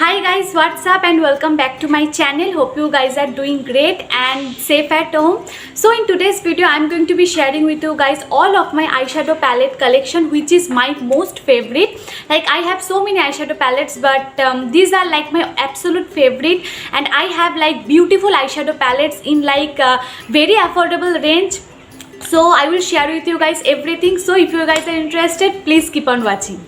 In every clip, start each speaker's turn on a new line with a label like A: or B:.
A: Hi guys, what's up and welcome back to my channel. Hope you guys are doing great and safe at home. So in today's video I'm going to be sharing with you guys all of my eyeshadow palette collection, which is my most favorite. Like I have so many eyeshadow palettes, but these are like my absolute favorite, and I have like beautiful eyeshadow palettes in like very affordable range. So I will share with you guys everything. So if you guys are interested, please keep on watching.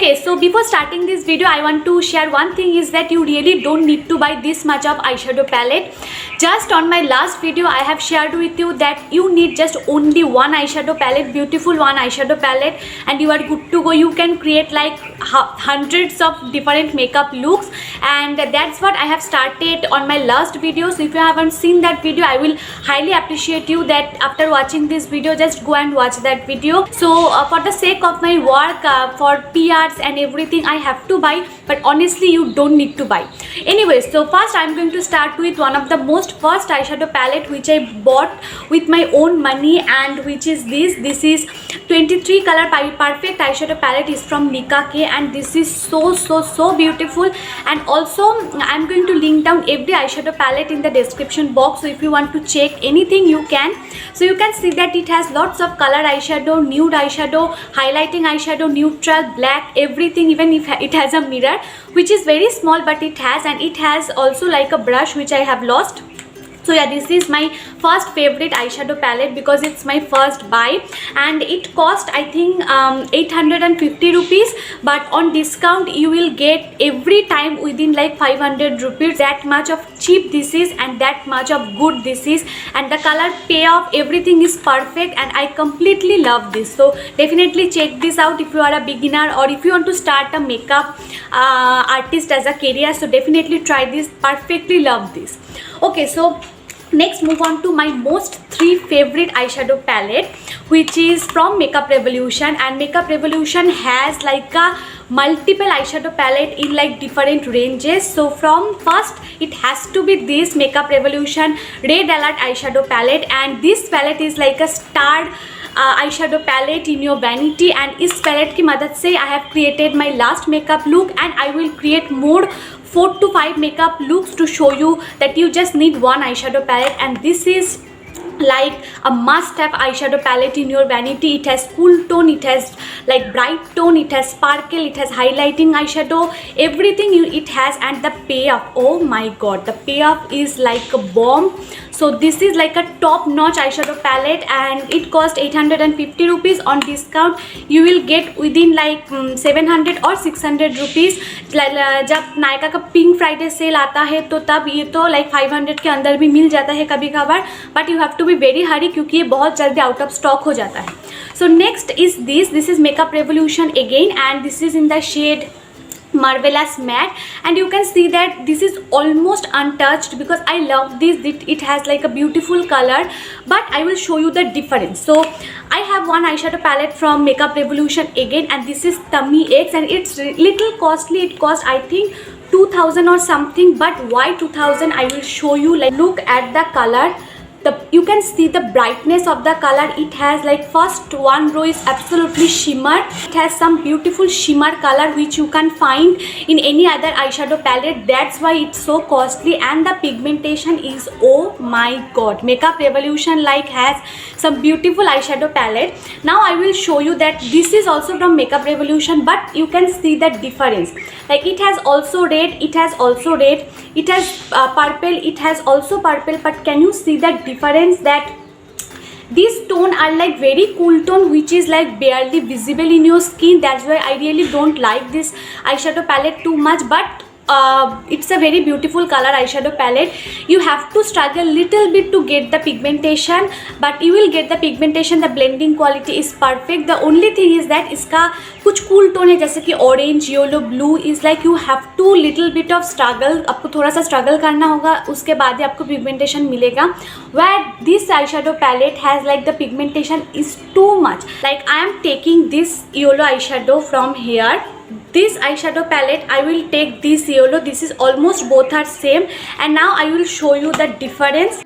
A: Okay, so before starting this video, I want to share one thing is that you really don't need to buy this much of eyeshadow palette. Just on my last video, I have shared with you that you need just only one eyeshadow palette, beautiful one eyeshadow palette, and you are good to go. You can create like hundreds of different makeup looks, and that's what I have started on my last video. So if you haven't seen that video, I will highly appreciate you that after watching this video, just go and watch that video. So for the sake of my work, for PR and everything, I have to buy, but honestly you don't need to buy. Anyway, so first I'm going to start with one of the most first eyeshadow palette which I bought with my own money, and which is this is 23 color perfect eyeshadow palette. Is from Nicka K, and this is so beautiful. And also I'm going to link down every eyeshadow palette in the description box, so if you want to check anything you can. So you can see that it has lots of color eyeshadow, nude eyeshadow, highlighting eyeshadow, neutral, black, everything. Even if it has a mirror which is very small, but it has, and it has also like a brush which I have lost. So yeah, this is my first favorite eyeshadow palette because it's my first buy, and it cost I think 850 rupees, but on discount you will get every time within like 500 rupees. That much of cheap this is, and that much of good this is, and the color payoff, everything is perfect, and I completely love this. So definitely check this out if you are a beginner, or if you want to start a makeup artist as a career. So definitely try this, perfectly love this. Okay, so next move on to my most three favorite eyeshadow palette, which is from Makeup Revolution. And Makeup Revolution has like a multiple eyeshadow palette in like different ranges. So from first it has to be this Makeup Revolution Red Alert eyeshadow palette, and this palette is like a starred eyeshadow palette in your vanity, and इस palette की मदद से I have created my last makeup look, and I will create more 4 to 5 makeup looks to show you that you just need one eyeshadow palette. And this is like a must-have eyeshadow palette in your vanity. It has cool tone, it has like bright tone, it has sparkle, it has highlighting eyeshadow, everything it has. And the payoff, oh my god, the payoff is like a bomb. So this is like a top-notch eyeshadow palette, and it cost 850 rupees. On discount you will get within like 700 or 600 rupees. जब नायका का pink Friday sale आता है तो तब ये तो like 500 के अंदर भी मिल जाता है कभी कभार, but you have to be very hurry क्योंकि ये बहुत जल्दी आउट ऑफ स्टॉक हो जाता है. So next is this is makeup revolution again, and this is in the shade Marvelous Matte, and you can see that this is almost untouched because I love this. It has like a beautiful color, but I will show you the difference. So I have one eyeshadow palette from Makeup Revolution again, and this is Tummy X, and it's little costly. It cost I think 2000 or something, but why 2000 I will show you. Like look at the color, you can see the brightness of the color. It has like first one row is absolutely shimmer. It has some beautiful shimmer color which you can find in any other eyeshadow palette. That's why it's so costly, and the pigmentation is, oh my god, Makeup Revolution like has some beautiful eyeshadow palette. Now I will show you that this is also from Makeup Revolution, but you can see the difference. Like it has also red, it has also red, it has purple, it has also purple, but can you see that difference, that these tone are like very cool tone which is like barely visible in your skin. That's why I really don't like this eyeshadow palette too much, but it's a very beautiful color eyeshadow palette. You have to struggle little bit to get the pigmentation, but you will get the pigmentation. The blending quality is perfect. The only thing is that इसका कुछ cool tone है, जैसे कि orange, yellow, blue is like you have to little bit of struggle. आपको थोड़ा सा struggle करना होगा, उसके बाद ही आपको pigmentation मिलेगा. Where this eyeshadow palette has like the pigmentation is too much. Like I am taking this yellow eyeshadow from here. This eyeshadow palette I will take this yellow. This is almost both are same, and now I will show you the difference.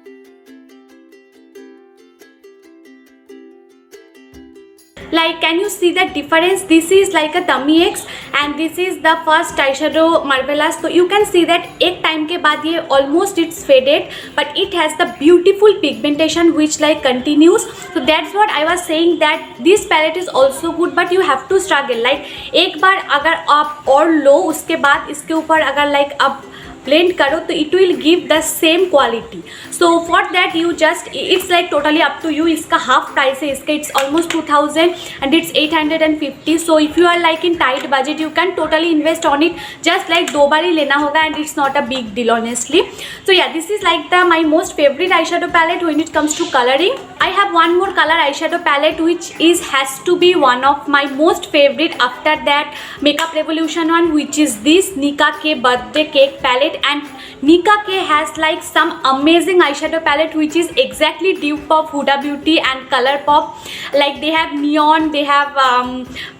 A: Like, can you see the difference? This is like a Tummy X and this is the first eyeshadow Marvelous. So you can see that एक time के बाद ये almost it's faded, but it has the beautiful pigmentation which like continues. So that's what I was saying, that this palette is also good, but you have to struggle. Like एक बार अगर आप और लो, उसके बाद इसके ऊपर अगर like आप ब्लेंड करो तो it will give the same quality. So for that you just, it's like totally up to you. इसका हाफ प्राइस है इसका, it's almost 2000 and it's 850. So if you are like in tight budget you can totally invest on it. Just like 2 बार ही लेना होगा and it's not a big deal honestly. So yeah this is like the my most favourite eye shadow palette when it comes to colouring. I have one more color eyeshadow palette which has to be one of my most favorite after that Makeup Revolution one, which is this Nicka K birthday cake palette. And Nicka K has like some amazing eyeshadow palette which is exactly dupe of Huda Beauty and Colourpop. Like they have neon, they have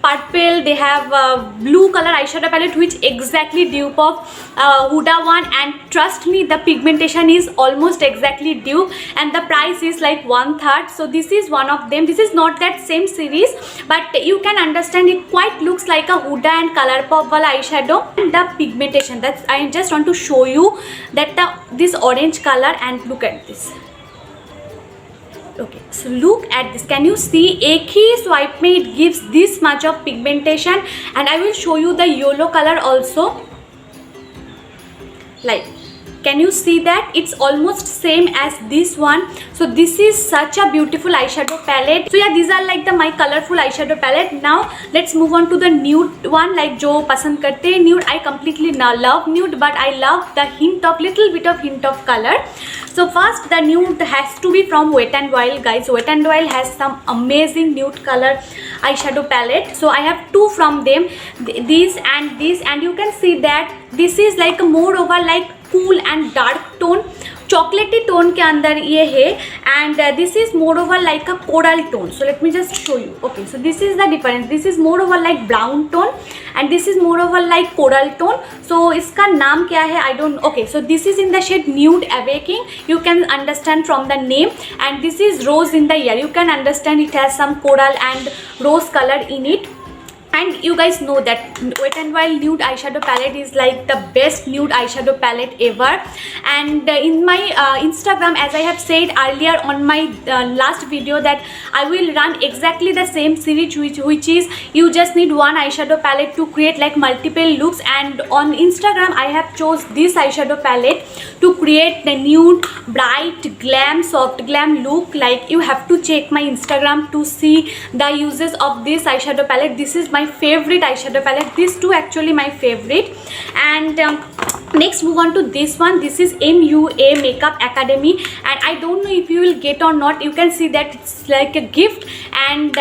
A: purple, they have blue color eyeshadow palette which exactly dupe of Huda one, and trust me the pigmentation is almost exactly dupe and the price is like 1/3. So this is one of them. This is not that same series, but you can understand it quite looks like a Huda and Colourpop wala eyeshadow. And the pigmentation, that's, I just want to show you that this orange color, and look at this. Okay, so look at this. Can you see? एक ही swipe में it gives this much of pigmentation, and I will show you the yellow color also. Like, can you see that it's almost same as this one? So this is such a beautiful eyeshadow palette. So yeah, these are like the my colorful eyeshadow palette. Now let's move on to the nude one. Like जो पसंद करते हैं nude, I completely love nude, but I love the little bit of hint of color. So first the nude has to be from Wet n Wild, guys. Wet n Wild has some amazing nude color eyeshadow palette. So I have 2 from them, this, and you can see that this is like more over like cool and dark tone, chocolatey tone के अंदर ये है, and this is more over like a coral tone. So let me just show you. Okay, so this is the difference. This is more over like brown tone and this is more over like coral tone. So इसका नाम क्या है? I don't. Okay, so this is in the shade Nude Awakening. You can understand from the name, and this is Rose in the Air. You can understand it has some coral and rose color in it. And you guys know that Wet n Wild nude eyeshadow palette is like the best nude eyeshadow palette ever. And in my Instagram, as I have said earlier on my last video, that I will run exactly the same series which is you just need one eyeshadow palette to create like multiple looks. And on Instagram I have chose this eyeshadow palette to create the nude, bright, glam, soft glam look. Like you have to check my Instagram to see the uses of this eyeshadow palette. This is my favorite eyeshadow palette. These 2 actually my favorite. And next move on to this one. This is MUA Makeup Academy, and I don't know if you will get or not. You can see that it's like a gift, and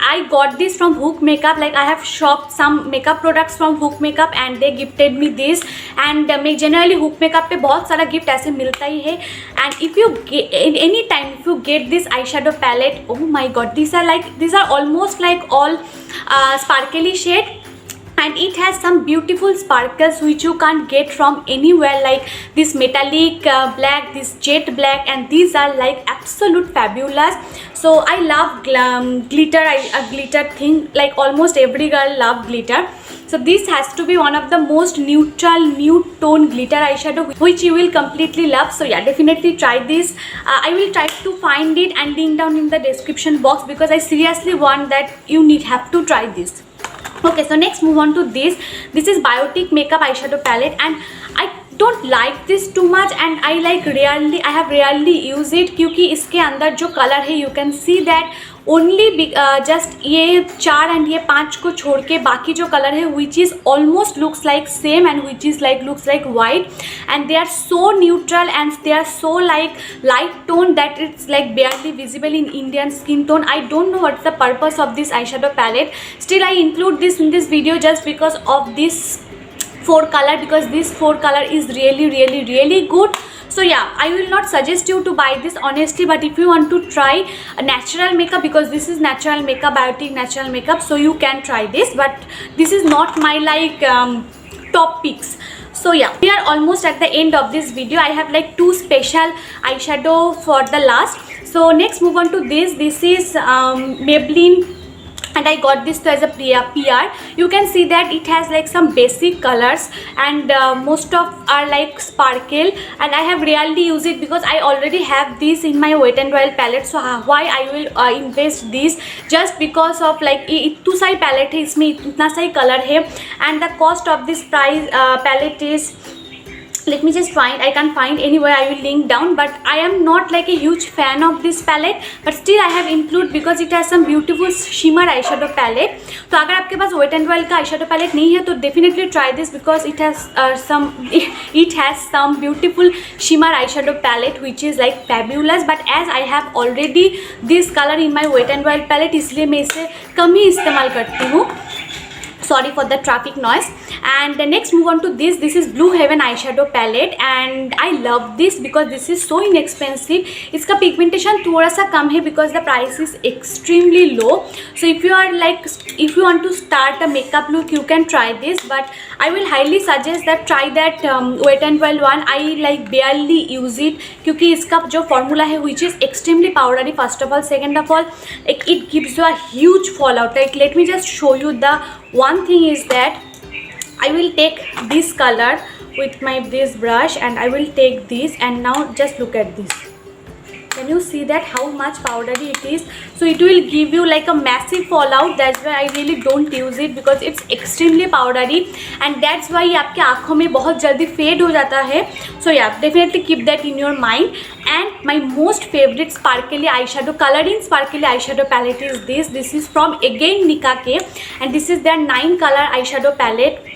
A: I got this from Hook Makeup. Like I have shopped some makeup products from Hook Makeup and they gifted me this. And मैं generally Hook Makeup पे बहुत सारा gift ऐसे मिलता ही है. And if you get any time if you get this eyeshadow palette, oh my god, these are almost like all sparkly shade, and it has some beautiful sparkles which you can't get from anywhere, like this metallic black, this jet black, and these are like absolute fabulous. So I love glitter, a glitter thing, like almost every girl love glitter. So this has to be one of the most neutral nude tone glitter eyeshadow which you will completely love. So yeah, definitely try this. I will try to find it and link down in the description box, because I seriously want that you have to try this. Okay, so next move on to this. This is Biotic Makeup eyeshadow palette, and I don't like this too much, and I have rarely used it क्योंकि इसके अंदर जो colour है you can see that only just ये 4 and ये 5 को छोड़ के बाकी जो कलर है which is almost looks like same, and which is like looks like white, and they are so neutral and they are so like light tone that it's like barely visible in Indian skin tone. I don't know what's the purpose of this eyeshadow palette. Still I include this in this video just because of this 4 color, because this 4 color is really good. So yeah, I will not suggest you to buy this honestly, but if you want to try a natural makeup, because this is natural makeup, Biotic natural makeup, so you can try this, but this is not my like top picks. So yeah, we are almost at the end of this video. I have like 2 special eyeshadow for the last. So next move on to this. This is Maybelline and I got this too as a PR. You can see that it has like some basic colors, and most of are like sparkle, and I have rarely used it because I already have this in my Wet n Wild palette. So why I will invest this, just because of like इतू सारी palette है, इसमें इतना सारी color है, and the cost of this price palette is, let me just find, I can't find anywhere, I will link down, but I am not like a huge fan of this palette, but still I have include because it has some beautiful shimmer eyeshadow palette. तो अगर आपके पास Wet n Wild का eyeshadow palette नहीं है तो definitely try this because it has some beautiful shimmer eyeshadow palette which is like fabulous. But as I have already this color in my Wet n Wild palette, इसलिए मैं इसे कम ही इस्तेमाल करती हूँ. Sorry for the traffic noise. And next move on to this is Blue Heaven eyeshadow palette, and I love this because this is so inexpensive. इसका pigmentation थोड़ा सा कम है because the price is extremely low. So if you want to start a makeup look, you can try this, but I will highly suggest that try that Wet n Wild one. I like barely use it क्योंकि इसका जो formula है which is extremely powdery first of all. Second of all, like, it gives you a huge fallout. Like, let me just show you. The one thing is that I will take this color with my this brush, and I will take this, and now just look at this. Can you see that how much powdery it is? So it will give you like a massive fallout. That's why I really don't use it because it's extremely powdery, and that's why ये आपके आँखों में बहुत जल्दी fade हो जाता है. So yeah, definitely keep that in your mind. And my most favorite sparkly eyeshadow, coloring sparkly eyeshadow palette is this. This is from again Nicka K, and this is their 9 color eyeshadow palette.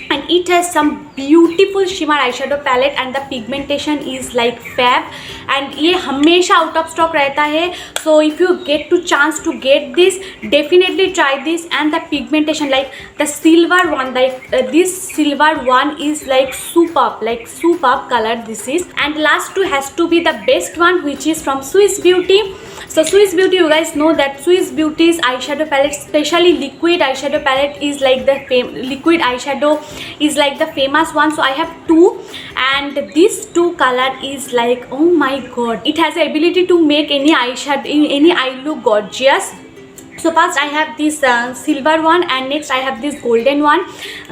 A: And it has some beautiful shimmer eyeshadow palette, and the pigmentation is like fab, and ये हमेशा out of stock रहता है. So if you get to chance to get this, definitely try this. And the pigmentation, like the silver one, like this silver one is like superb color this is. And last two has to be the best one, which is from Swiss Beauty. So Swiss Beauty, you guys know that Swiss Beauty's eyeshadow palette, especially liquid eyeshadow palette, is like the liquid eyeshadow is like the famous one. So I have two, and this two color is like, oh my god, it has the ability to make any eyeshadow, any eye look gorgeous. So first I have this silver one, and next I have this golden one.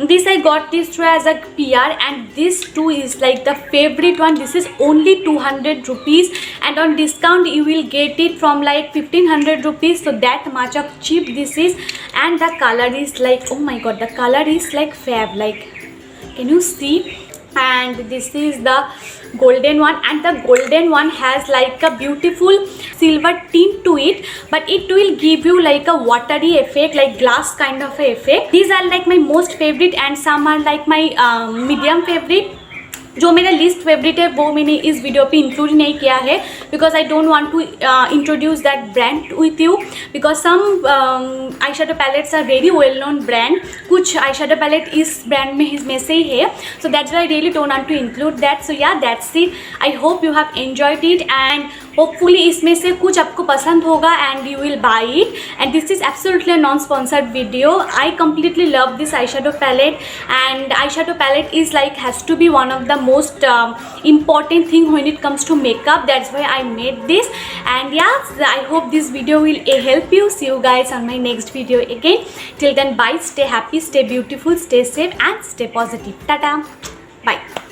A: This I got this through as a PR, and this two is like the favorite one. This is only 200 rupees, and on discount you will get it from like 1500 rupees. So that much of cheap this is, and the color is like, oh my god, the color is like fab. Like, can you see? And this is the golden one, and the golden one has like a beautiful silver tint to it, but it will give you like a watery effect, like glass kind of a effect. These are like my most favorite, and some are like my medium favorite. जो मेरा list favourite है वो मैंने इस video पे include नहीं किया है because I don't want to introduce that brand with you because some eyeshadow palettes are very well known brand. कुछ आई शेडो पैलेट इस ब्रांड में से ही है. So that's why I really don't want to include that. So yeah that's it. I hope you have enjoyed it, and hopefully इसमें से कुछ आपको पसंद होगा and you will buy it. And this is absolutely non sponsored video. I completely love this eyeshadow palette, and eyeshadow palette is like has to be one of the most important thing when it comes to makeup. That's why I made this. And yeah, I hope this video will help you. See you guys on my next video again. Till then, bye. Stay happy, stay beautiful, stay safe, and stay positive. Tata. Bye.